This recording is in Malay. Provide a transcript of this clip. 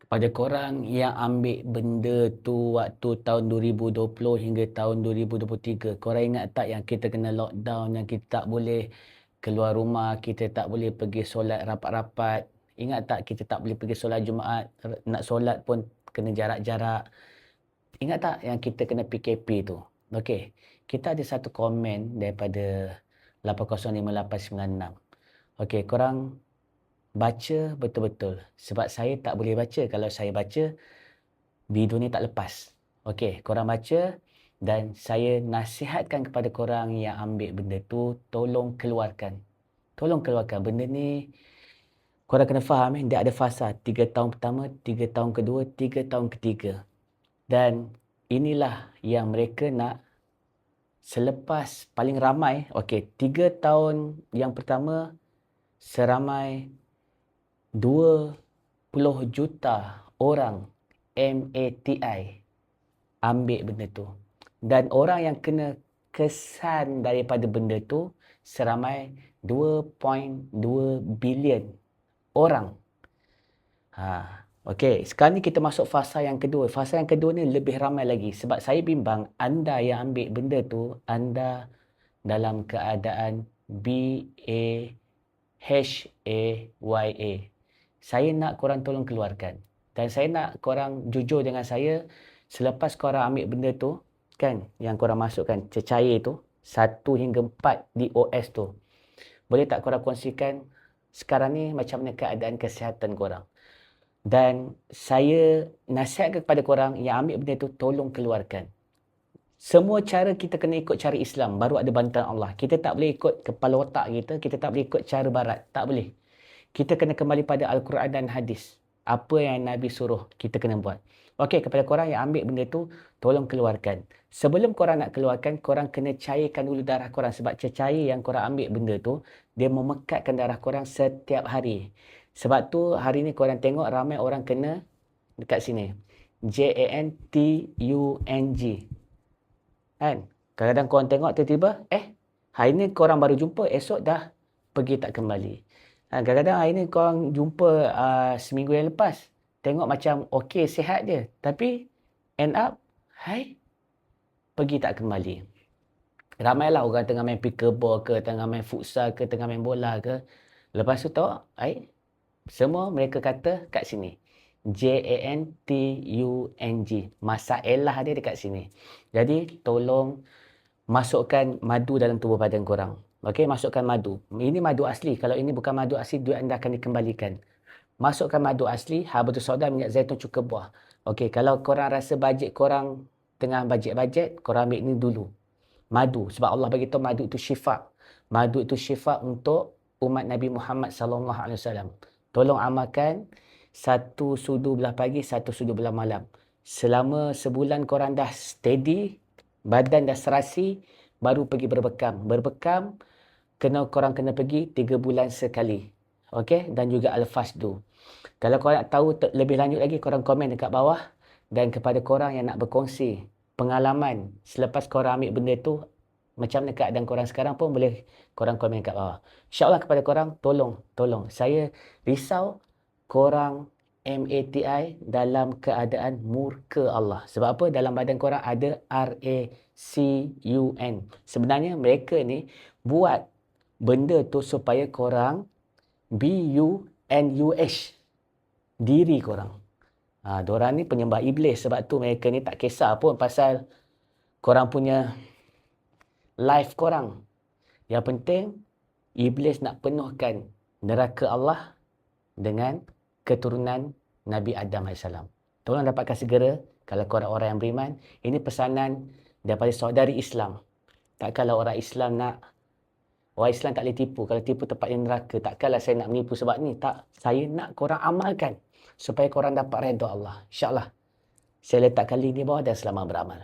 Pada korang yang ambil benda tu waktu tahun 2020 hingga tahun 2023, korang ingat tak yang kita kena lockdown, yang kita tak boleh keluar rumah, kita tak boleh pergi solat rapat-rapat. Ingat tak kita tak boleh pergi solat Jumaat, nak solat pun kena jarak-jarak. Ingat tak yang kita kena PKP tu? Okey, kita ada satu komen daripada 805896. Okey, korang baca betul-betul. Sebab saya tak boleh baca. Kalau saya baca, video ni tak lepas. Okey, korang baca dan saya nasihatkan kepada korang yang ambil benda tu, tolong keluarkan. Tolong keluarkan. Benda ni, korang kena faham, dia ada fasa. 3 tahun pertama, 3 tahun kedua, 3 tahun ketiga. Dan inilah yang mereka nak selepas paling ramai. Okey, 3 tahun yang pertama, seramai 20 juta orang MATI ambil benda tu. Dan orang yang kena kesan daripada benda tu seramai 2.2 bilion orang. Okey, sekarang ni kita masuk fasa yang kedua. Fasa yang kedua ni lebih ramai lagi. Sebab saya bimbang anda yang ambil benda tu, anda dalam keadaan BAHAYA. Saya nak korang tolong keluarkan. Dan saya nak korang jujur dengan saya, selepas korang ambil benda tu, kan, yang korang masukkan, cecair tu, 1 hingga 4 di OS tu. Boleh tak korang kongsikan sekarang ni macam mana keadaan kesihatan korang? Dan saya nasihatkan kepada korang yang ambil benda tu, tolong keluarkan. Semua cara kita kena ikut cara Islam, baru ada bantuan Allah. Kita tak boleh ikut kepala otak kita tak boleh ikut cara barat. Tak boleh. Kita kena kembali pada Al-Quran dan hadis. Apa yang Nabi suruh, kita kena buat. Okey, kepada korang yang ambil benda tu, tolong keluarkan. Sebelum korang nak keluarkan, korang kena cairkan dulu darah korang. Sebab cair yang korang ambil benda tu, dia memekatkan darah korang setiap hari. Sebab tu, hari ni korang tengok ramai orang kena dekat sini. JANTUNG. Kan? Kadang-kadang korang tengok tiba-tiba, hari ni korang baru jumpa, esok dah pergi tak kembali. Kadang-kadang hari ni korang jumpa seminggu yang lepas, tengok macam okey, sihat je. Tapi, end up, pergi tak kembali. Ramailah orang tengah main pickleball ke, tengah main futsal ke, tengah main bola ke. Lepas tu tahu, semua mereka kata kat sini. JANTUNG. Masalah dia dekat sini. Jadi, tolong masukkan madu dalam tubuh badan korang. Okey, masukkan madu. Ini madu asli. Kalau ini bukan madu asli, duit anda akan dikembalikan. Masukkan madu asli, habatus sauda, minyak zaitun, cuka buah. Okey, kalau korang rasa bajet korang tengah bajet-bajet, korang ambil ini dulu. Madu. Sebab Allah beritahu madu itu syifa. Madu itu syifa untuk umat Nabi Muhammad SAW. Tolong amalkan 1 sudu belah pagi, 1 sudu belah malam. Selama sebulan korang dah steady, badan dah serasi, baru pergi berbekam. Berbekam, korang kena pergi 3 bulan sekali. Okey? Dan juga Al-Fasdu. Kalau korang nak tahu lebih lanjut lagi, korang komen dekat bawah. Dan kepada korang yang nak berkongsi pengalaman selepas korang ambil benda tu, macam mana keadaan korang sekarang pun boleh korang komen kat bawah. InsyaAllah kepada korang, tolong. Saya risau korang MATI dalam keadaan murka Allah. Sebab apa? Dalam badan korang ada RACUN. Sebenarnya mereka ni buat benda tu supaya korang BUNUH. Diri korang. Diorang ni penyembah iblis. Sebab tu mereka ni tak kisah pun pasal korang punya life korang. Yang penting, iblis nak penuhkan neraka Allah dengan keturunan Nabi Adam AS. Tolong dapatkan segera kalau korang orang yang beriman. Ini pesanan daripada saudari Islam. Tak kalau orang Islam tak boleh tipu. Kalau tipu tempatnya neraka. Takkanlah saya nak menipu sebab ni. Tak. Saya nak korang amalkan supaya korang dapat redha Allah. InsyaAllah. Saya letakkan link di bawah dan selamat beramal.